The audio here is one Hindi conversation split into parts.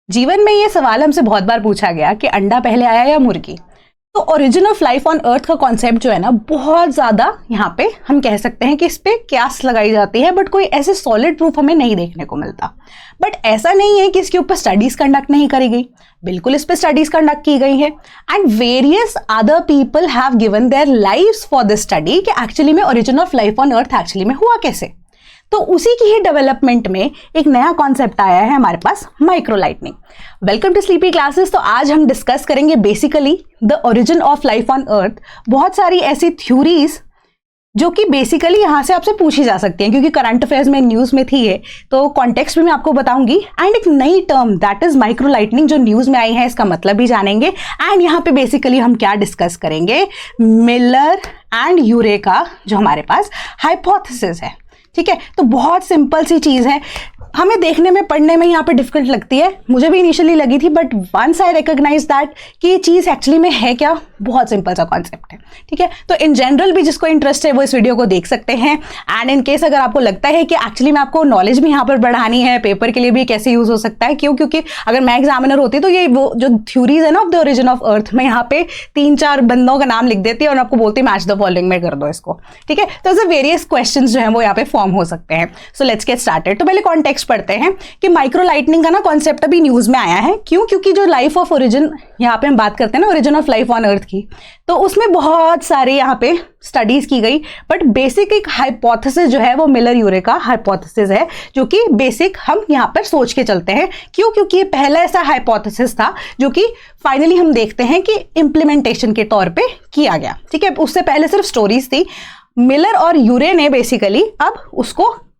जीवन में ये सवाल हमसे बहुत बार पूछा गया कि अंडा पहले आया या मुर्गी। तो ओरिजिन ऑफ लाइफ ऑन अर्थ का कॉन्सेप्ट जो है ना, बहुत ज़्यादा यहाँ पे हम कह सकते हैं कि इस पे क्यास लगाई जाती है, बट कोई ऐसे सॉलिड प्रूफ हमें नहीं देखने को मिलता। बट ऐसा नहीं है कि इसके ऊपर स्टडीज कंडक्ट नहीं करी गई, बिल्कुल इस पे स्टडीज कंडक्ट की गई है and various other people have given their lives for this study कि एक्चुअली में origin of life on earth actually में हुआ कैसे। तो उसी की ही डेवलपमेंट में एक नया कॉन्सेप्ट आया है हमारे पास, micro lightning. Welcome to Sleepy Classes. तो आज हम डिस्कस करेंगे basically the origin of life on earth. बहुत सारी ऐसी थ्योरीज जो कि बेसिकली यहाँ से आपसे पूछी जा सकती हैं, क्योंकि करंट अफेयर्स में न्यूज़ में थी है, तो कॉन्टेक्स्ट भी मैं आपको बताऊंगी। एंड एक नई term that is micro lightning जो न्यूज़ में आई है, इसका मतलब भी जानेंगे। एंड यहाँ पे बेसिकली हम क्या डिस्कस करेंगे, मिलर एंड यूरेका जो हमारे पास हाइपोथेसिस है। ठीक है, तो बहुत सिंपल सी चीज़ है, हमें देखने में पढ़ने में यहाँ पे डिफिकल्ट लगती है, मुझे भी इनिशियली लगी थी, but once I recognize that कि ये चीज़ एक्चुअली में है क्या, बहुत सिंपल सा कॉन्सेप्ट है। ठीक है, तो इन जनरल भी जिसको इंटरेस्ट है वो इस वीडियो को देख सकते हैं। एंड इन केस अगर आपको लगता है कि एक्चुअली में आपको नॉलेज भी यहाँ पर बढ़ानी है, पेपर के लिए भी कैसे यूज हो सकता है, क्यों, क्योंकि अगर मैं एग्जामिनर होती तो ये वो जो थ्योरीज है ना of the origin of earth में यहाँ पे 3-4 बंदों का नाम लिख देती है और आपको बोलती मैच द फॉलोइंग में कर दो इसको। ठीक है, तो ऐसे वेरियस क्वेश्चंस जो है वो यहाँ पे फॉर्म हो सकते हैं। सो लेट्स गेट स्टार्टेड। तो पहले कॉन्टेक्स्ट पढ़ते हैं कि माइक्रो लाइटनिंग का ना कॉन्सेप्ट अभी न्यूज में आया है। क्यों, क्योंकि जो लाइफ ऑफ ओरिजिन यहाँ पे हम बात करते हैं ना, ओरिजिन ऑफ लाइफ ऑन अर्थ की, तो उसमें बहुत सारे यहाँ पे स्टडीज की गई, बट बेसिक एक हाइपोथेसिस जो है वो मिलर यूरेका हाइपोथेसिस है, जो कि बेसिक हम यहाँ पर सोच के चलते हैं। क्यों, क्योंकि ये पहला ऐसा हाइपोथेसिस था जो कि फाइनली हम देखते हैं कि इम्प्लीमेंटेशन के तौर पे किया गया। ठीक है, उससे पहले सिर्फ स्टोरीज थी। मिलर और यूरे ने बेसिकली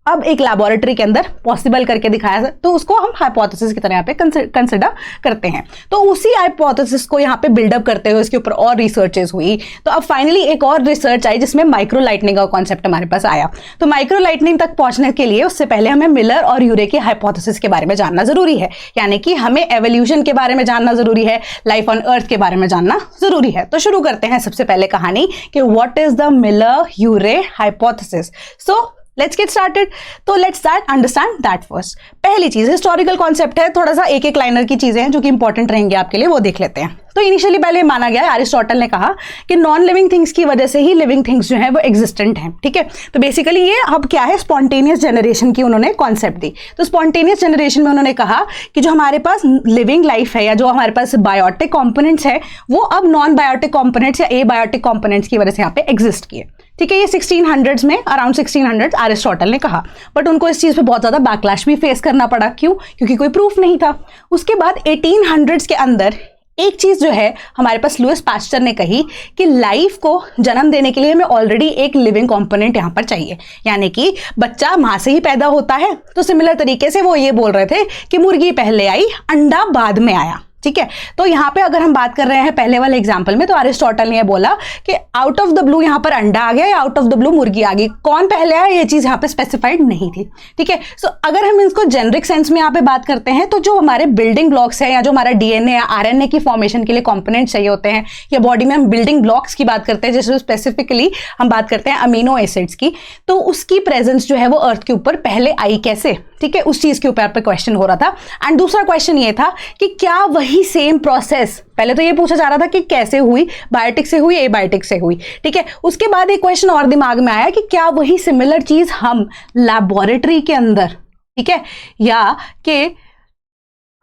अब एक लैबोरेटरी के अंदर पॉसिबल करके दिखाया, तो उसको हम हाइपोथेसिस की तरह यहाँ पे कंसिडर करते हैं। तो उसी हाइपोथेसिस को यहाँ पे बिल्डअप करते हुए इसके ऊपर और रिसर्चेस हुई। तो अब फाइनली एक और रिसर्च आई जिसमें माइक्रो लाइटनिंग का कॉन्सेप्ट हमारे पास आया। तो माइक्रो लाइटनिंग तक पहुंचने के लिए उससे पहले हमें मिलर और यूरे के हाइपोथेसिस के बारे में जानना जरूरी है, यानी कि हमें एवोल्यूशन के बारे में जानना जरूरी है, लाइफ ऑन अर्थ के बारे में जानना जरूरी है। तो शुरू करते हैं सबसे पहले कहानी कि what is the Miller Urey hypothesis. So let's get started. तो let's start understand that first. पहली चीज हिस्टोरिकल कॉन्सेप्ट है, थोड़ा सा एक लाइनर की चीजें हैं जो कि इंपॉर्टेंट रहेंगे आपके लिए, वो देख लेते हैं। तो इनिशियली पहले माना गया है, अरिस्टोटल ने कहा कि नॉन लिविंग थिंग्स की वजह से ही लिविंग थिंग्स जो है वो एग्जिस्टेंट हैं। ठीक है, तो बेसिकली ये अब क्या है, स्पॉन्टेनियस जनरेशन की उन्होंने कॉन्सेप्ट दी। तो स्पॉन्टेनियस जनरेशन में उन्होंने कहा कि जो हमारे पास लिविंग लाइफ है या जो हमारे पास बायोटिक कॉम्पोनेंट्स है वो अब नॉन बायोटिक कॉम्पोनेंट्स या ए बायोटिक कॉम्पोनेंट्स की वजह से यहाँ पे एग्जिस्ट किए। ठीक है, ये 1600s में, अराउंड 1600 अरिस्टोटल ने कहा, बट उनको इस चीज़ पे बहुत ज़्यादा बैकलैश भी फेस करना पड़ा। क्यों, क्योंकि कोई प्रूफ नहीं था। उसके बाद 1800s के अंदर एक चीज़ जो है हमारे पास लुईस पास्चर ने कही कि लाइफ को जन्म देने के लिए हमें ऑलरेडी एक लिविंग कंपोनेंट यहाँ पर चाहिए, यानी कि बच्चा माँ से ही पैदा होता है। तो सिमिलर तरीके से वो ये बोल रहे थे कि मुर्गी पहले आई, अंडा बाद में आया। ठीक है, तो यहाँ पे अगर हम बात कर रहे हैं पहले वाले एग्जाम्पल में, तो अरिस्टोटल ने बोला कि आउट ऑफ द ब्लू यहाँ पर अंडा आ गया या आउट ऑफ द ब्लू मुर्गी आ गई, कौन पहले आया ये चीज यहाँ पे स्पेसिफाइड नहीं थी। ठीक है, सो अगर हम इसको जेनरिक सेंस में यहाँ पे बात करते हैं, तो जो हमारे बिल्डिंग ब्लॉक्स है या जो हमारा डीएनए या आरएनए की फॉर्मेशन के लिए कॉम्पोनेंट चाहिए होते हैं, या बॉडी में हम बिल्डिंग ब्लॉक्स की बात करते हैं, जैसे स्पेसिफिकली हम बात करते हैं अमीनो एसिड्स की, तो उसकी प्रेजेंस जो है वो अर्थ के ऊपर पहले आई कैसे। ठीक है, उस चीज के ऊपर क्वेश्चन हो रहा था। एंड दूसरा क्वेश्चन ये था कि क्या वही सेम प्रोसेस, पहले तो ये पूछा जा रहा था कि कैसे हुई, बायोटिक से हुई, एबायोटिक से हुई। ठीक है, उसके बाद एक क्वेश्चन और दिमाग में आया कि क्या वही सिमिलर चीज हम लैबोरेटरी के अंदर, ठीक है, या कि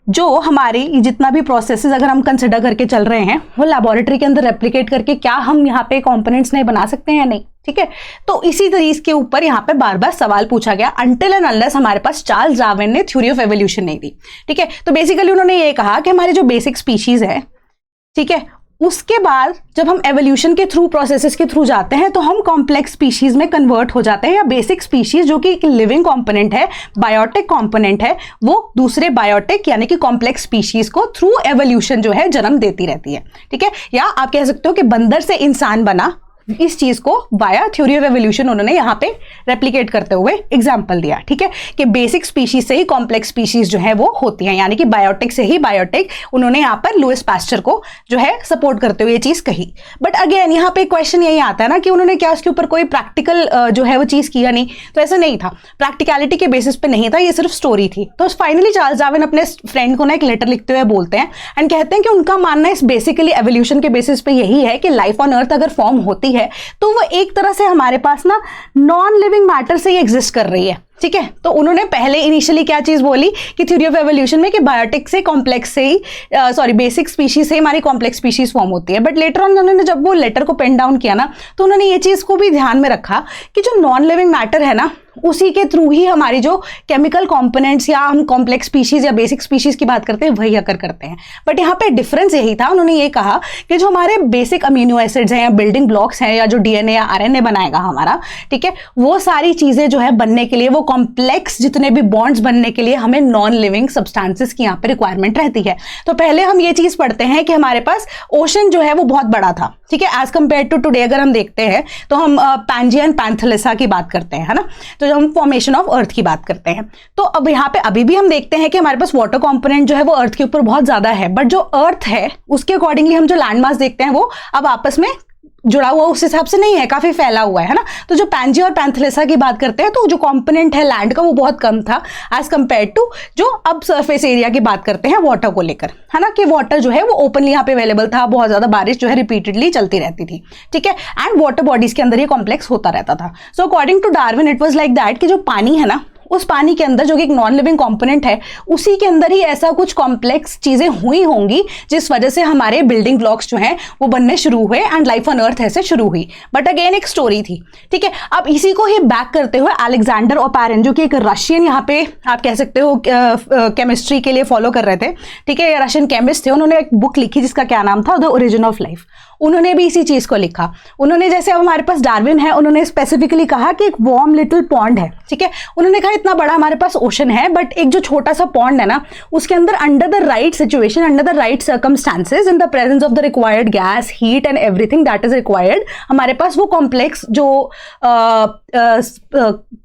जो हमारी जितना भी प्रोसेसेस अगर हम कंसिडर करके चल रहे हैं वो लैबोरेटरी के अंदर रेप्लिकेट करके क्या हम यहाँ पे कंपोनेंट्स नहीं बना सकते हैं या नहीं। ठीक है, तो इसी तरीके के ऊपर यहाँ पे बार बार सवाल पूछा गया अनटिल एंड अनलेस हमारे पास चार्ल्स डार्विन ने थ्योरी ऑफ एवोल्यूशन नहीं दी। ठीक है, तो बेसिकली उन्होंने ये कहा कि हमारी जो बेसिक स्पीशीज है, ठीक है, उसके बाद जब हम एवोल्यूशन के थ्रू प्रोसेसेस के थ्रू जाते हैं तो हम कॉम्प्लेक्स स्पीशीज में कन्वर्ट हो जाते हैं, या बेसिक स्पीशीज जो कि एक लिविंग कंपोनेंट है, बायोटिक कंपोनेंट है, वो दूसरे बायोटिक यानी कि कॉम्प्लेक्स स्पीशीज को थ्रू एवोल्यूशन जो है जन्म देती रहती है। ठीक है, या आप कह सकते हो कि बंदर से इंसान बना, इस चीज को बाया थ्योरी ऑफ एवोल्यूशन उन्होंने यहाँ पे रेप्लिकेट करते हुए एग्जाम्पल दिया, ठीक है, कि बेसिक स्पीशीज से ही कॉम्प्लेक्स स्पीशीज जो है वो होती हैं, यानी कि बायोटिक से ही बायोटिक। उन्होंने यहाँ पर लुइस पास्चर को जो है सपोर्ट करते हुए ये चीज कही। बट अगेन यहाँ पे क्वेश्चन यही आता है ना कि उन्होंने क्या उसके ऊपर कोई प्रैक्टिकल जो है वो चीज किया नहीं, तो ऐसा नहीं था, प्रैक्टिकलिटी के बेसिस पे नहीं था, ये सिर्फ स्टोरी थी। तो फाइनली चार्ल्स डार्विन अपने फ्रेंड को ना एक लेटर लिखते हुए बोलते हैं एंड कहते हैं कि उनका मानना इस बेसिकली एवोल्यूशन के बेसिस पे यही है कि लाइफ ऑन अर्थ अगर फॉर्म होती है तो वो एक तरह से हमारे पास ना नॉन लिविंग मैटर से ही एग्जिस्ट कर रही है, ठीक है। तो उन्होंने पहले इनिशियली क्या चीज बोली कि थ्योरी ऑफ एवोल्यूशन में कि बायोटिक से कॉम्प्लेक्स से ही बेसिक स्पीशीज से हमारी कॉम्प्लेक्स स्पीशीज फॉर्म होती है। बट लेटर ऑन उन्होंने जब वो लेटर को पेन डाउन किया ना, तो उन्होंने ये चीज को भी ध्यान में रखा कि जो नॉन लिविंग मैटर है ना, उसी के थ्रू ही हमारी जो केमिकल कंपोनेंट्स या हम कॉम्प्लेक्स स्पीशीज या बेसिक स्पीशीज की बात करते हैं वही अकर करते हैं। बट यहाँ पे डिफरेंस यही था, उन्होंने ये कहा कि जो हमारे बेसिक अमीनो एसिड्स हैं या बिल्डिंग ब्लॉक्स हैं या जो डीएनए या आरएनए बनाएगा हमारा, ठीक है, वो सारी चीजें जो है बनने के लिए, वो कॉम्प्लेक्स जितने भी बॉन्ड्स बनने के लिए हमें नॉन लिविंग सब्सटेंसेस की यहाँ पे रिक्वायरमेंट रहती है। तो पहले हम ये चीज पढ़ते हैं कि हमारे पास ओशन जो है वो बहुत बड़ा था, ठीक है, एज कंपेयर टू टुडे अगर हम देखते हैं तो हम पैंजियन पैंथेलिसा की बात करते हैं, है ना, तो जब हम फॉर्मेशन ऑफ अर्थ की बात करते हैं तो अब यहाँ पे अभी भी हम देखते हैं कि हमारे पास वाटर कंपोनेंट जो है वो अर्थ के ऊपर बहुत ज्यादा है, बट जो अर्थ है उसके अकॉर्डिंगली हम जो लैंड मास देखते हैं वो अब आपस में जुड़ा हुआ उस हिसाब से नहीं है, काफी फैला हुआ है ना। तो जो पैंजिया और पैंथेलिसा की बात करते हैं तो जो कंपोनेंट है लैंड का वो बहुत कम था एज कंपेयर टू जो अब सरफेस एरिया की बात करते हैं वाटर को लेकर, है ना, कि वाटर जो है वो ओपनली यहाँ पे अवेलेबल था, बहुत ज्यादा बारिश जो है रिपीटेडली चलती रहती थी, ठीक है, एंड वाटर बॉडीज के अंदर ये कॉम्प्लेक्स होता रहता था। So according to Darwin it was like that कि जो पानी है ना, उस पानी के अंदर जो कि एक नॉन लिविंग कंपोनेंट है, उसी के अंदर ही ऐसा कुछ कॉम्प्लेक्स चीजें हुई होंगी जिस वजह से हमारे बिल्डिंग ब्लॉक्स जो हैं वो बनने शुरू हुए एंड लाइफ ऑन अर्थ ऐसे शुरू हुई। बट अगेन एक स्टोरी थी, ठीक है। अब इसी को ही बैक करते हुए अलेक्जेंडर ओपैरन जो कि एक रशियन यहाँ पे आप कह सकते हो केमिस्ट्री के लिए फॉलो कर रहे थे, ठीक है, रशियन केमिस्ट थे, उन्होंने एक बुक लिखी जिसका क्या नाम था, द ओरिजिन ऑफ लाइफ। उन्होंने भी इसी चीज को लिखा। उन्होंने जैसे अब हमारे पास डार्विन है, उन्होंने स्पेसिफिकली कहा कि एक वार्म लिटिल पॉन्ड है, ठीक है, उन्होंने कहा इतना बड़ा हमारे पास ओशन है बट एक जो छोटा सा पॉन्ड है ना, उसके अंदर under the right situation, under the right circumstances, in the presence of the required gas, heat and everything that is required, हमारे पास वो कॉम्प्लेक्स जो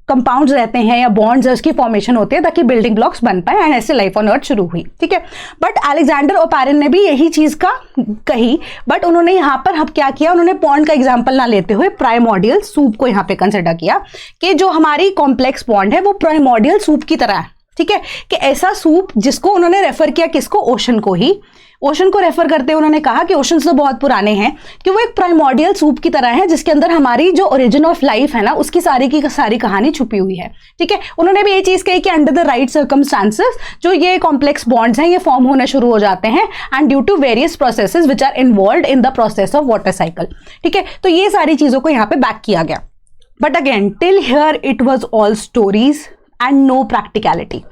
कंपाउंड्स रहते हैं या बॉन्ड्स है उसकी फॉर्मेशन होती है ताकि बिल्डिंग ब्लॉक्स बन पाए एंड ऐसे लाइफ ऑन अर्थ शुरू हुई, ठीक है। बट अलेक्जेंडर ओपैरन ने भी यही चीज का कही, बट उन्होंने यहाँ पर अब क्या किया, उन्होंने पॉन्ड का एग्जांपल ना लेते हुए प्राइमोर्डियल सूप को यहाँ पे कंसिडर किया कि जो हमारी कॉम्प्लेक्स बॉन्ड है वो प्राइमोर्डियल सूप की तरह है, ठीक है, कि ऐसा सूप जिसको उन्होंने रेफर किया किसको, ओशन को ही, ओशन को रेफर करते हुए उन्होंने कहा कि ओशन तो बहुत पुराने हैं कि वो एक प्राइमोर्डियल सूप की तरह है जिसके अंदर हमारी जो ओरिजिन ऑफ लाइफ है ना उसकी सारी की सारी कहानी छुपी हुई है, ठीक है। उन्होंने भी ये चीज कही कि अंडर द राइट सर्कमस्टांसेस जो ये कॉम्प्लेक्स बॉन्ड्स हैं ये फॉर्म होना शुरू हो जाते हैं and due to various processes which are involved in the process of water cycle, ठीक है। तो ये सारी चीजों को यहाँ पे बैक किया गया। But again till here it was all stories and no practicality,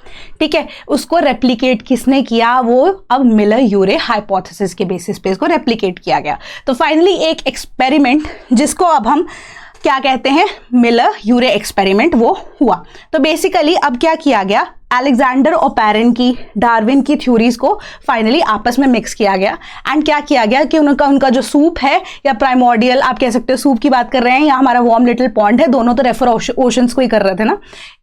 ठीक है। उसको रेप्लिकेट किसने किया, वो अब मिलर यूरे हाइपोथेसिस के बेसिस पे इसको रेप्लिकेट किया गया। तो फाइनली एक एक्सपेरिमेंट जिसको अब हम क्या कहते हैं, मिलर यूरे एक्सपेरिमेंट, वो हुआ। तो बेसिकली अब क्या किया गया, अलेक्जेंडर ओपैरन की, डार्विन की थ्योरीज को फाइनली आपस में मिक्स किया गया एंड क्या किया गया कि उनका जो सूप है या प्राइमोर्डियल आप कह सकते हो सूप की बात कर रहे हैं या हमारा वार्म लिटिल पॉन्ड है, दोनों तो रेफर ओशंस को ही कर रहे थे ना,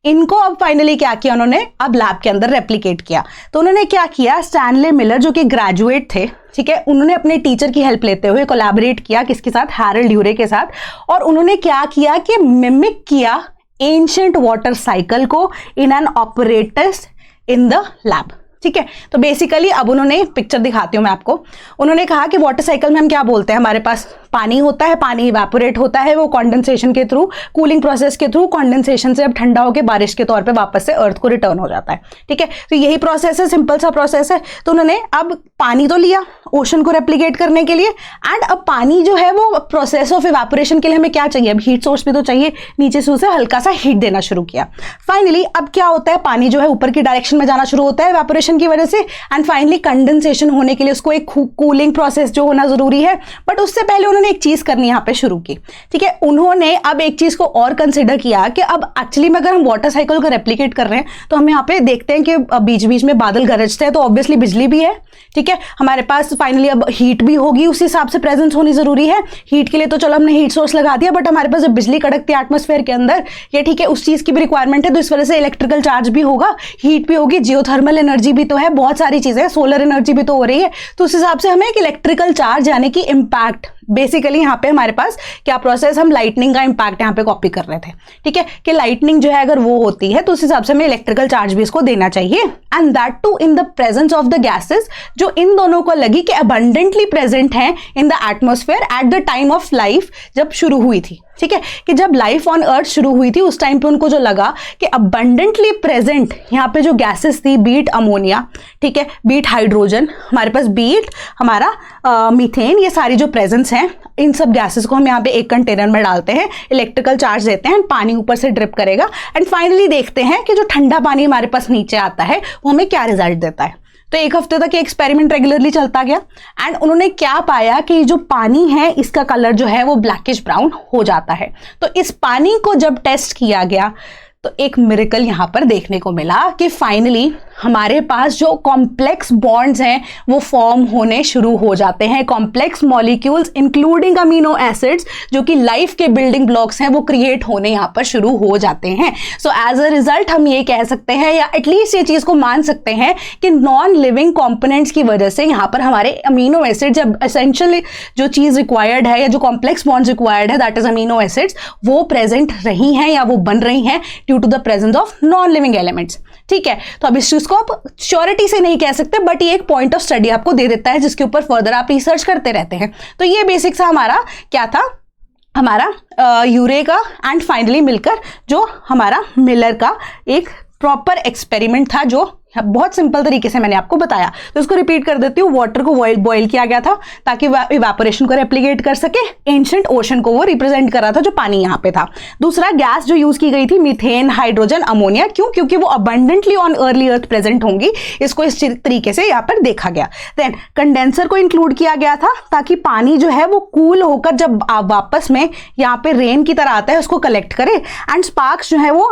इनको अब फाइनली क्या किया उन्होंने, अब लैब के अंदर रेप्लिकेट किया। तो उन्होंने क्या किया, स्टैनले मिलर जो कि ग्रेजुएट थे, ठीक है, उन्होंने अपने टीचर की हेल्प लेते हुए कोलैबोरेट किया किसके साथ, हैरोल्ड यूरे के साथ, और उन्होंने क्या किया कि मिमिक किया एंशिएंट वाटर साइकिल को in an operators in the lab, ठीक है। तो बेसिकली अब उन्होंने पिक्चर दिखाती हूं मैं आपको, उन्होंने कहा कि वाटर साइकिल में हम क्या बोलते हैं, हमारे पास पानी होता है, पानी इवेपोरेट होता है, वो कंडेंसेशन के थ्रू, कूलिंग प्रोसेस के थ्रू, कंडेंसेशन से अब ठंडा होकर बारिश के तौर पे वापस से अर्थ को रिटर्न हो जाता है, ठीक है। तो यही प्रोसेस है, सिंपल सा प्रोसेस है। तो उन्होंने अब पानी तो लिया ओशन को रेप्लिकेट करने के लिए एंड अब पानी जो है वो प्रोसेस ऑफ इवेपोरेशन के लिए हमें क्या चाहिए, अब हीट सोर्स भी तो चाहिए, नीचे से उसे हल्का सा हीट देना शुरू किया। फाइनली अब क्या होता है, पानी जो है ऊपर की डायरेक्शन में जाना शुरू होता है इवेपोरेशन की वजह से एंड फाइनली कंडेंसेशन होने के लिए उसको एक कूलिंग प्रोसेस जो होना जरूरी है। बट उससे पहले उन्होंने एक चीज करनी यहाँ पे शुरू की, ठीक है, उन्होंने अब एक चीज को और कंसिडर किया कि अब एक्चुअली में अगर हम वाटर साइकिल को रेप्लिकेट कर रहे हैं तो हम यहाँ पे देखते हैं कि बीच बीच में बादल गरजते हैं तो ऑब्वियसली बिजली भी है, ठीक है, हमारे पास फाइनली अब हीट भी होगी, उस हिसाब से प्रेजेंस होनी जरूरी है। हीट के लिए तो चलो हमने हीट सोर्स लगा दिया, बट हमारे पास जब बिजली कड़कती है एटमॉस्फेयर के अंदर, ये ठीक है, उस चीज की भी रिक्वायरमेंट है, तो इस वजह से इलेक्ट्रिकल चार्ज भी होगा, हीट भी होगी, जियोथर्मल एनर्जी भी तो है, बहुत सारी चीजें, सोलर एनर्जी भी तो हो रही है, तो उस हिसाब से हमें एक इलेक्ट्रिकल चार्ज यानी कि इम्पैक्ट, बेसिकली यहाँ पे हमारे पास क्या प्रोसेस, हम लाइटनिंग का इंपैक्ट यहाँ पे कॉपी कर रहे थे। ठीक है, कि लाइटनिंग जो है अगर वो होती है तो उस हिसाब से हमें इलेक्ट्रिकल चार्ज भी इसको देना चाहिए, and that too in the presence of the gases, जो इन दोनों को लगी कि अबंडेंटली प्रेजेंट है in the atmosphere at the time of life, जब शुरू हुई थी। ठीक है, कि जब लाइफ ऑन अर्थ शुरू हुई थी उस टाइम पे उनको जो लगा कि अबंडेंटली प्रेजेंट यहाँ पे जो गैसेस थी, बीट अमोनिया, ठीक है, बीट हाइड्रोजन, हमारे पास बीट हमारा मीथेन, ये सारी जो प्रेजेंस हैं, इन सब गैसेस को हम यहाँ पे एक कंटेनर में डालते हैं, इलेक्ट्रिकल चार्ज देते हैं, पानी ऊपर से ड्रिप करेगा, एंड फाइनली देखते हैं कि जो ठंडा पानी हमारे पास नीचे आता है वो हमें क्या रिजल्ट देता है। तो एक हफ्ते तक ये एक्सपेरिमेंट रेगुलरली चलता गया, एंड उन्होंने क्या पाया कि जो पानी है इसका कलर जो है वो ब्लैकिश ब्राउन हो जाता है। तो इस पानी को जब टेस्ट किया गया तो एक मिरेकल यहां पर देखने को मिला कि फाइनली हमारे पास जो कॉम्प्लेक्स बॉन्ड्स हैं वो फॉर्म होने शुरू हो जाते हैं, complex molecules including amino acids, जो कि लाइफ के बिल्डिंग ब्लॉक्स हैं, वो क्रिएट होने यहां पर शुरू हो जाते हैं। सो एज अ रिजल्ट हम ये कह सकते हैं, या एटलीस्ट ये चीज को मान सकते हैं कि नॉन लिविंग कॉम्पोनेंट्स की वजह से यहाँ पर हमारे अमीनो एसिड, जब एसेंशियली जो चीज रिक्वायर्ड है या जो कॉम्प्लेक्स बॉन्ड्स रिक्वायर्ड है, दैट इज अमीनो एसिड्स, वो प्रेजेंट रही हैं या वो बन रही हैं due to the presence of non living elements. ठीक है, तो अब इस चीज को आप श्योरिटी से नहीं कह सकते, बट ये एक पॉइंट ऑफ स्टडी आपको दे देता है जिसके ऊपर फर्दर आप रिसर्च करते रहते हैं। तो ये बेसिक सा हमारा क्या था, हमारा यूरेका एंड फाइनली मिलकर जो हमारा मिलर का एक प्रॉपर एक्सपेरिमेंट था, जो बहुत सिंपल तरीके से मैंने आपको बताया। तो इसको रिपीट कर देती हूँ। वाटर को बॉयल किया गया था ताकि इवेपोरेशन को रेप्लिकेट कर सके, एंशिएंट ओशन को वो रिप्रेजेंट कर रहा था जो पानी यहाँ पे था। दूसरा, गैस जो यूज की गई थी मीथेन, हाइड्रोजन, अमोनिया, क्यों? क्योंकि वो abundantly on early earth present होंगी, इसको इस तरीके से यहाँ पर देखा गया। देन कंडेंसर को इंक्लूड किया गया था ताकि पानी जो है वो कूल होकर जब वापस में यहाँ पे रेन की तरह आता है उसको कलेक्ट करे, एंड स्पार्क्स जो है वो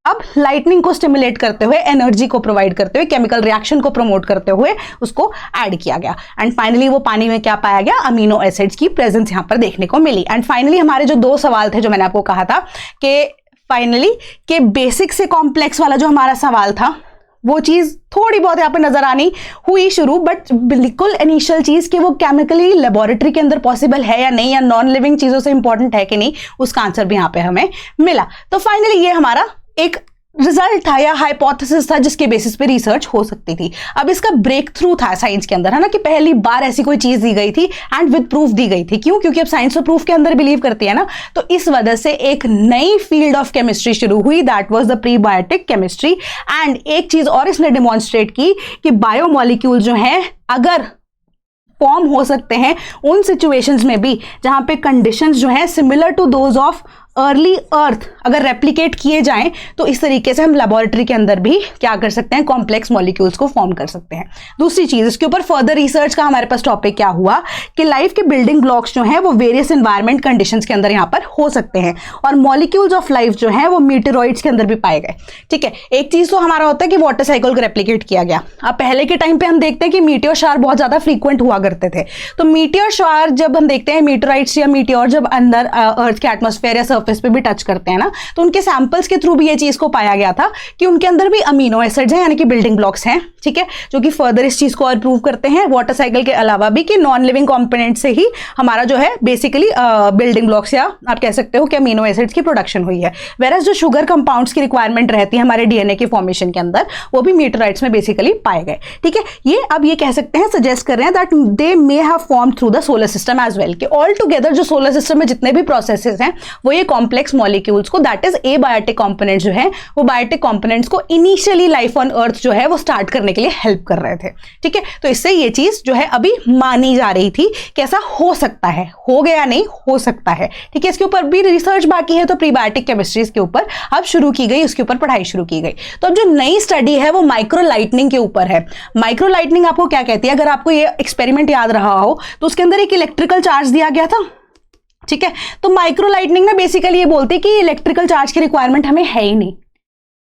अब लाइटनिंग को स्टिमुलेट करते हुए, एनर्जी को प्रोवाइड करते हुए, केमिकल रिएक्शन को प्रमोट करते हुए उसको ऐड किया गया, एंड फाइनली वो पानी में क्या पाया गया, अमीनो एसिड्स की प्रेजेंस यहां पर देखने को मिली। एंड फाइनली हमारे जो दो सवाल थे जो मैंने आपको कहा था कि फाइनली के बेसिक से कॉम्प्लेक्स वाला जो हमारा सवाल था, वो चीज थोड़ी बहुत यहाँ पे नजर आनी हुई शुरू, बट बिल्कुल इनिशियल चीज कि वो केमिकली लेबोरेटरी के अंदर पॉसिबल है या नहीं, या नॉन लिविंग चीजों से इंपॉर्टेंट है कि नहीं, उसका आंसर भी यहाँ पे हमें मिला। तो फाइनली ये हमारा एक रिजल्ट था या हाइपोथेसिस था जिसके बेसिस पे रिसर्च हो सकती थी। अब इसका ब्रेक थ्रू था साइंस के अंदर, है ना, कि पहली बार ऐसी कोई चीज दी गई थी एंड विद प्रूफ दी गई थी। क्यों? क्योंकि अब साइंस तो प्रूफ के अंदर बिलीव करती है ना, तो इस वजह से एक नई फील्ड ऑफ केमिस्ट्री शुरू हुई, that was the prebiotic chemistry. And एक चीज और इसने डेमोन्स्ट्रेट की कि बायोमॉलिक्यूल जो हैं अगर फॉर्म हो सकते हैं उन सिचुएशंस में भी जहां पे कंडीशंस जो हैं similar to those of early earth अगर रेप्लिकेट किए जाएं, तो इस तरीके से हम लेबोरेटरी के अंदर भी क्या कर सकते हैं, कॉम्प्लेक्स मॉलिक्यूल्स को फॉर्म कर सकते हैं। दूसरी चीज, इसके ऊपर फर्दर रिसर्च का हमारे पास टॉपिक क्या हुआ कि लाइफ के बिल्डिंग ब्लॉक्स जो हैं वो वेरियस एनवायरमेंट कंडीशंस के अंदर यहाँ पर हो सकते हैं, और मॉलिक्यूल्स ऑफ लाइफ जो है वो मीटेरॉइड्स के अंदर भी पाए गए। ठीक है, एक चीज तो हमारा होता है कि वाटर साइकिल को रेप्लिकेट किया गया। अब पहले के टाइम पे हम देखते हैं कि मीटियोर शावर बहुत ज्यादा फ्रीक्वेंट हुआ करते थे, तो मीटियोर शावर जब हम देखते हैं, मीटेरॉइड्स या मीटियोर जब अंदर अर्थ के एटमॉस्फेयर या सर्फेस पे भी टच करते हैं ना, तो उनके सैंपल्स के थ्रू भी ये चीज को पाया गया था कि उनके अंदर भी अमीनो एसिड्स हैं, यानी कि बिल्डिंग ब्लॉक्स हैं। ठीक है, जो कि फर्दर इस चीज को और प्रूव करते हैं वाटर साइकिल के अलावा भी कि नॉन लिविंग कंपोनेंट से ही हमारा जो है बेसिकली बिल्डिंग ब्लॉक्स या आप कह सकते हो कि अमीनो एसिड्स की प्रोडक्शन हुई है। वेरएस जो शुगर कंपाउंड्स की रिक्वायरमेंट रहती है हमारे डीएनए के फॉर्मेशन के अंदर, वो भी मीटेरॉइड्स में बेसिकली पाए गए। ठीक है, ये अब ये कह सकते हैं, सजेस्ट कर रहे हैं that they may have form through the solar system as well, कि ऑल टुगेदर जो सोलर सिस्टम में जितने भी प्रोसेसेस हैं वो ये कॉम्प्लेक्स मॉलिक्यूल्स को, दैट इज एबायोटिक कंपोनेंट्स जो है वो बायोटिक कंपोनेंट्स को इनिशियली लाइफ ऑन अर्थ जो है वो स्टार्ट करने के लिए हेल्प कर रहे थे। ठीक है, तो इससे ये चीज जो है अभी मानी जा रही थी कि ऐसा हो सकता है, हो गया नहीं, हो सकता है। ठीक है, इसके ऊपर भी रिसर्च बाकी है, तो प्रीबायोटिक केमिस्ट्री के ऊपर अब शुरू की गई, उसके ऊपर पढ़ाई शुरू की गई। तो अब जो नई स्टडी है वो माइक्रो लाइटनिंग के ऊपर है। माइक्रो लाइटनिंग आपको क्या कहती है? अगर आपको ये एक्सपेरिमेंट याद रहा हो तो उसके अंदर एक इलेक्ट्रिकल चार्ज दिया गया था। ठीक है, तो माइक्रो लाइटनिंग ना बेसिकली ये बोलती है कि इलेक्ट्रिकल चार्ज की रिक्वायरमेंट हमें है ही नहीं।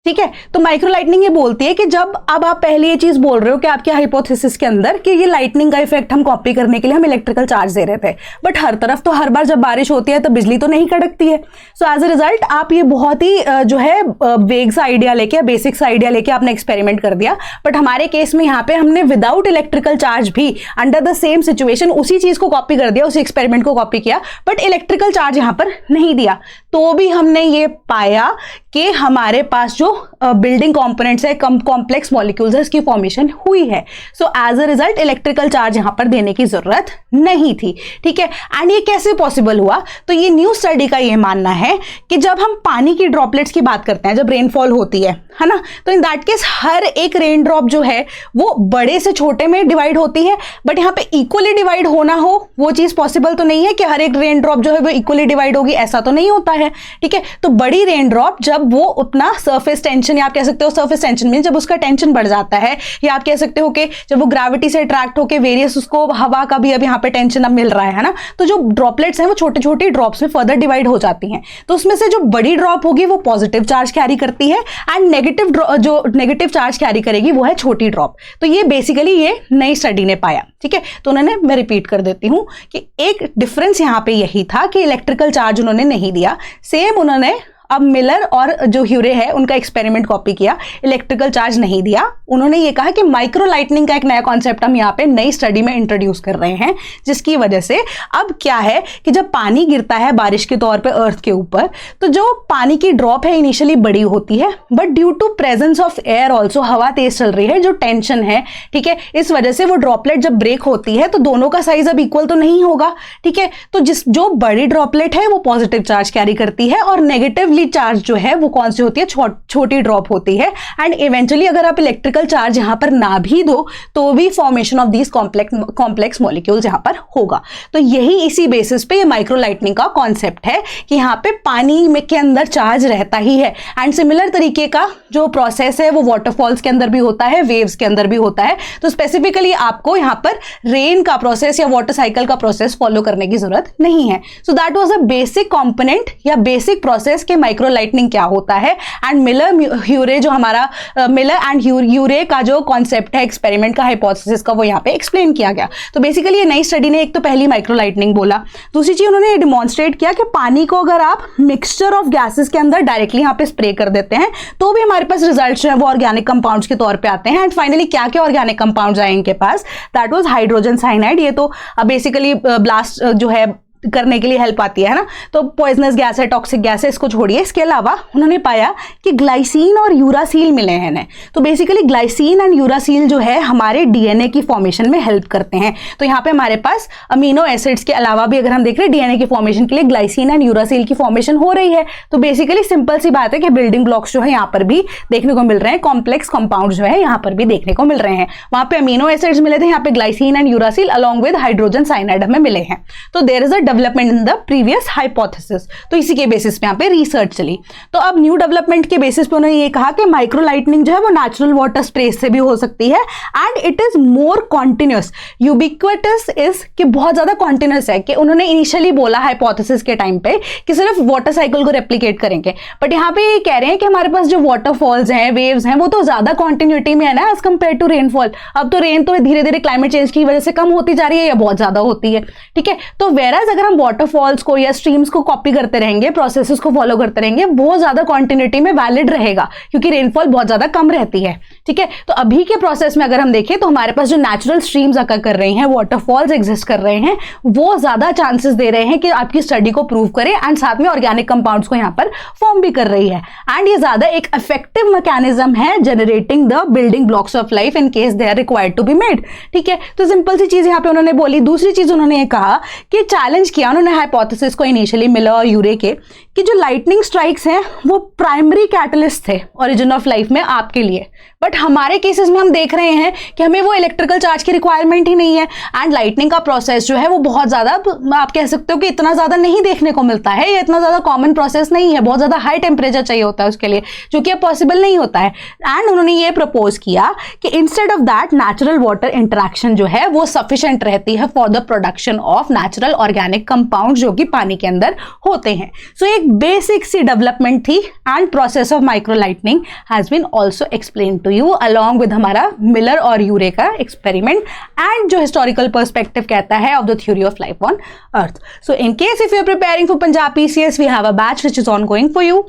ठीक है। तो माइक्रो लाइटनिंग ये बोलती है कि जब अब आप पहले ये चीज बोल रहे हो कि आपके हाइपोथेसिस के अंदर कि ये लाइटनिंग का इफेक्ट हम कॉपी करने के लिए हम इलेक्ट्रिकल चार्ज दे रहे थे, बट हर तरफ तो हर बार जब बारिश होती है तो बिजली तो नहीं कड़कती है। सो एज अ रिजल्ट आप ये बहुत ही जो है वेग सा आइडिया लेके, बेसिक सा आइडिया लेके आपने एक्सपेरिमेंट कर दिया। बट हमारे केस में यहाँ पे हमने विदाउट इलेक्ट्रिकल चार्ज भी अंडर द सेम सिचुएशन उसी चीज को कॉपी कर दिया, उसी एक्सपेरिमेंट को कॉपी किया, बट इलेक्ट्रिकल चार्ज यहाँ पर नहीं दिया। तो भी हमने ये पाया कि हमारे पास जो बिल्डिंग कंपोनेंट्स है, कॉम्प्लेक्स मॉलिक्यूल्स है, इसकी फॉर्मेशन हुई है। So as a result electrical charge यहां पर देने की जरूरत नहीं थी। ठीक है। एंड ये कैसे पॉसिबल हुआ? तो ये न्यू स्टडी का ये मानना है कि जब हम पानी की ड्रॉपलेट्स की बात करते हैं, जब रेनफॉल होती है ना, तो इन दैट केस हर एक रेन ड्रॉप जो है वो बड़े से छोटे में डिवाइड होती है, बट यहाँ पे इक्वली डिवाइड होना हो वो चीज पॉसिबल तो नहीं है कि हर एक रेन ड्रॉप जो है वो इक्वली डिवाइड होगी, ऐसा तो नहीं होता है। ठीक है। तो बड़ी रेन ड्रॉप जब वो अपना सरफेस टेंशन, या आप कह सकते हो सरफेस टेंशन मीन जब उसका टेंशन बढ़ जाता है, या आप कह सकते हो कि जब वो ग्रेविटी से अट्रैक्ट होकर वेरियस उसको हवा का भी अब यहाँ पे टेंशन अब मिल रहा है ना, तो जो ड्रॉपलेट्स हैं वो छोटी छोटी ड्रॉप्स में फर्दर डिवाइड हो जाती हैं। तो उसमें से जो बड़ी ड्रॉप होगी वो पॉजिटिव चार्ज कैरी करती है, एंड जो नेगेटिव चार्ज कैरी करेगी वो है छोटी ड्रॉप। तो ये बेसिकली ये नई स्टडी ने पाया। ठीक है। तो उन्होंने, मैं रिपीट कर देती हूं कि एक डिफरेंस यहां पे यही था कि इलेक्ट्रिकल चार्ज उन्होंने नहीं दिया। सेम उन्होंने अब मिलर और जो ह्यूरे है उनका एक्सपेरिमेंट कॉपी किया, इलेक्ट्रिकल चार्ज नहीं दिया। उन्होंने ये कहा कि माइक्रो लाइटनिंग का एक नया कॉन्सेप्ट हम यहाँ पे नई स्टडी में इंट्रोड्यूस कर रहे हैं, जिसकी वजह से अब क्या है कि जब पानी गिरता है बारिश के तौर पे अर्थ के ऊपर, तो जो पानी की ड्रॉप है इनिशियली बड़ी होती है, but due to presence of air also, हवा तेज चल रही है, जो टेंशन है, ठीक है, इस वजह से वो ड्रॉपलेट जब ब्रेक होती है तो दोनों का साइज अब इक्वल तो नहीं होगा। ठीक है। तो जो बड़ी ड्रॉपलेट है वो पॉजिटिव चार्ज कैरी करती है, और नेगेटिवली चार्ज जो है वो कौन सी होती है? छोटी ड्रॉप होती है। एंड इवेंचुअली अगर आप इलेक्ट्रिकल चार्ज यहां पर ना भी दो तो भी formation of these complex molecules यहां पर होगा। तो यही इसी बेसिस पे ये माइक्रो लाइटनिंग का कॉन्सेप्ट है कि यहां पे पानी में के अंदर चार्ज रहता ही है। एंड सिमिलर तरीके का जो प्रोसेस है वो वाटरफॉल्स के अंदर भी होता है, वेव्स के अंदर भी होता है। तो स्पेसिफिकली आपको यहां पर रेन का प्रोसेस या वाटर साइकिल का प्रोसेस फॉलो करने की जरूरत नहीं है। So that was a basic component या बेसिक प्रोसेस के माइक्रो लाइटनिंग क्या होता है। एंड मिलर ह्यूरे जो हमारा मिलर एंड ह्यूरे का जो कॉन्सेप्ट है एक्सपेरिमेंट का, हाइपोथेसिस का, वो यहाँ पे एक्सप्लेन किया गया। तो बेसिकली ये नई स्टडी ने एक तो पहली माइक्रो लाइटनिंग बोला, दूसरी चीज उन्होंने डिमॉन्स्ट्रेट किया कि पानी को अगर आप मिक्सचर ऑफ गैसेस के अंदर डायरेक्टली यहाँ पे स्प्रे कर देते हैं तो भी हमारे पास रिजल्ट जो है वो ऑर्गेनिक कंपाउंड्स के तौर पे आते हैं। एंड फाइनली क्या क्या ऑर्गेनिक कंपाउंड्स आए इनके पास? That was hydrogen cyanide. ये तो बेसिकली ब्लास्ट जो है करने के लिए हेल्प आती है ना, तो पॉइजनस गैस है, टॉक्सिक गैस है, इसको छोड़िए। इसके अलावा उन्होंने पाया कि ग्लाइसिन और यूरासील मिले हैं। तो बेसिकली ग्लाइसिन एंड यूरासील जो है हमारे डीएनए की फॉर्मेशन में हेल्प करते हैं। तो यहाँ पे हमारे पास अमीनो एसिड्स के अलावा भी अगर हम देख रहे हैं डीएनए की फॉर्मेशन के लिए ग्लाइसिन एंड यूरासील की फॉर्मेशन हो रही है। तो बेसिकली सिंपल सी बात है कि बिल्डिंग ब्लॉक्स जो है यहाँ पर भी देखने को मिल रहे हैं, कॉम्प्लेक्स कंपाउंड जो है यहाँ पर भी देखने को मिल रहे हैं। वहां पे अमीनो एसिड्स मिले थे, यहाँ पे glycine and uracil along with hydrogen cyanide हमें मिले हैं। तो there is a development in the previous hypothesis. तो इसी के बेसिस पे यहाँ पे रिसर्च चली। तो अब न्यू डेवलपमेंट के बेसिस पे उन्होंने ये कहा कि माइक्रो लाइटनिंग जो है वो नेचुरल वाटर स्प्रे से भी हो सकती है, and it is more continuous. Ubiquitous is कि बहुत ज्यादा कॉन्टिन्यूअस है। कि उन्होंने इनिशियली बोला हाइपोथेसिस के टाइम पे कि सिर्फ वाटर साइकिल को रेप्लिकेट करेंगे, बट यहाँ पे ये कह रहे हैं कि हमारे पास जो वाटरफॉल्स हैं, वेव्स हैं, वो तो ज्यादा कॉन्टिन्यूटी में है ना एज कंपेयर टू रेनफॉल। अब तो रेन तो धीरे धीरे क्लाइमेट चेंज की वजह से कम होती जा रही है या बहुत ज्यादा होती है। ठीक है। तो वेराज अगर हम वाटरफॉल्स को या स्ट्रीम्स को कॉपी करते रहेंगे, प्रोसेसेस को फॉलो करते रहेंगे, वो ज्यादा कॉन्टिन्यूटी में वैलिड रहेगा क्योंकि रेनफॉल बहुत ज्यादा कम रहती है। ठीक है। तो अभी के प्रोसेस में अगर हम देखें तो हमारे पास जो नेचुरल स्ट्रीम्स अकर कर रही हैं, वाटरफॉल्स एग्जिस्ट कर रहे हैं, वो ज्यादा चांसेस दे रहे हैं कि आपकी स्टडी को प्रूव करे, एंड साथ में ऑर्गेनिक कंपाउंड्स को यहां पर फॉर्म भी कर रही है। एंड ये ज्यादा एक इफेक्टिव मैकेनिज्म है generating the building blocks of life in case they are required to be made. ठीक है। तो सिंपल सी चीज यहां पे उन्होंने बोली। दूसरी चीज उन्होंने ये कहा कि चैलेंज किया उन्होंने हाइपोथेसिस को इनिशियली मिलर और ह्यूरे के, कि जो लाइटनिंग स्ट्राइक्स हैं वो प्राइमरी कैटलिस्ट थे ओरिजिन ऑफ लाइफ में आपके लिए, बट हमारे केसेस में हम देख रहे हैं कि हमें वो इलेक्ट्रिकल चार्ज की रिक्वायरमेंट ही नहीं है। एंड लाइटनिंग का प्रोसेस जो है वो बहुत ज्यादा, आप कह सकते हो कि इतना ज्यादा नहीं देखने को मिलता है, ये इतना ज्यादा कॉमन प्रोसेस नहीं है, बहुत ज्यादा हाई टेम्परेचर चाहिए होता है उसके लिए, जो कि अब पॉसिबल नहीं होता है। एंड उन्होंने ये प्रपोज किया कि instead of that natural water interaction जो है वो सफिशिएंट रहती है for the production of natural organic organic compound जो कि पानी के अंदर होते हैं। सो एक बेसिक सी डेवलपमेंट थी and process of microlightning has been also explain to you along with हमारा मिलर और यूरे का एक्सपेरिमेंट एंड जो हिस्टोरिकल पर्सपेक्टिव कहता है of the theory of life on earth. So in case if you are preparing for Punjab PCS, we have a batch which is ongoing for you.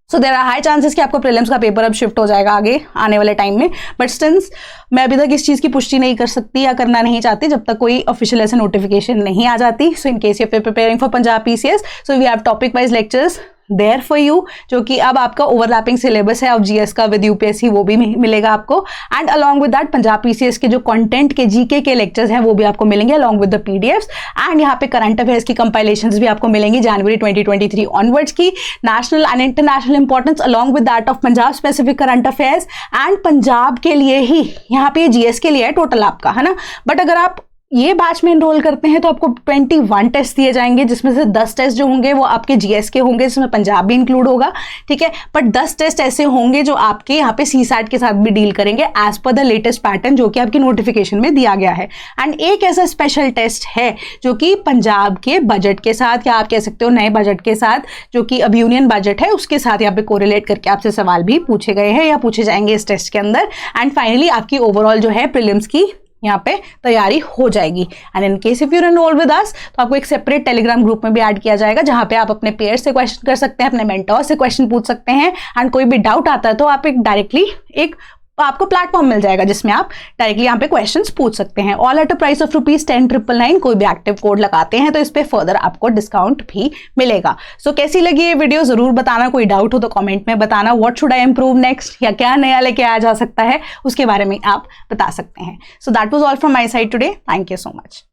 So there are high chances कि आपको प्रीलिम्स का पेपर अब शिफ्ट हो जाएगा आगे आने वाले टाइम में, बट सिंस मैं अभी तक इस चीज़ की पुष्टि नहीं कर सकती या करना नहीं चाहती जब तक कोई ऑफिशियल ऐसे नोटिफिकेशन नहीं आ जाती। So in case you are preparing for Punjab PCS, so we have topic wise lectures there for you, जो कि अब आपका ओवरलैपिंग सिलेबस है अब GS का विद UPSC, वो भी मिलेगा आपको। And along with that Punjab PCS के जो कंटेंट के GK के लेक्चर्स हैं वो भी आपको मिलेंगे along with the PDFs। And यहाँ पे करंट अफेयर्स की कंपाइलेशंस भी आपको मिलेंगी जनवरी 2023 ऑनवर्ड्स की, national and international importance along with that of Punjab specific current affairs. And Punjab के लिए ही यहाँ पे GS के लिए है टोटल आपका, है ना। बट अगर आप ये बैच में एनरोल करते हैं तो आपको 21 टेस्ट दिए जाएंगे, जिसमें से 10 टेस्ट जो होंगे वो आपके GS के होंगे, जिसमें पंजाब भी इंक्लूड होगा, ठीक है। बट 10 टेस्ट ऐसे होंगे जो आपके यहाँ पे CSAT के साथ भी डील करेंगे as per the latest pattern जो कि आपकी नोटिफिकेशन में दिया गया है। एंड एक ऐसा स्पेशल टेस्ट है जो कि पंजाब के बजट के साथ, या आप कह सकते हो नए बजट के साथ, जो कि अब यूनियन बजट है उसके साथ यहाँ पे कोरिलेट करके आपसे सवाल भी पूछे गए हैं या पूछे जाएंगे इस टेस्ट के अंदर। एंड फाइनली आपकी ओवरऑल जो है प्रीलिम्स की यहाँ पे तैयारी हो जाएगी। And in case if you enrol with us तो आपको एक सेपरेट टेलीग्राम ग्रुप में भी ऐड किया जाएगा, जहाँ पे आप अपने पेयर से क्वेश्चन कर सकते हैं, अपने मेंटोर से क्वेश्चन पूछ सकते हैं। एंड कोई भी डाउट आता है तो आप एक आपको प्लेटफॉर्म मिल जाएगा जिसमें आप डायरेक्टली यहाँ पे क्वेश्चंस पूछ सकते हैं, all at a price of ₹10,999। कोई भी एक्टिव कोड लगाते हैं तो इस पे फर्दर आपको डिस्काउंट भी मिलेगा। सो कैसी लगी ये वीडियो जरूर बताना, कोई डाउट हो तो कमेंट में बताना, what should I improve next, या क्या नया लेके आया जा सकता है उसके बारे में आप बता सकते हैं। So that was all from my side today, thank you so much.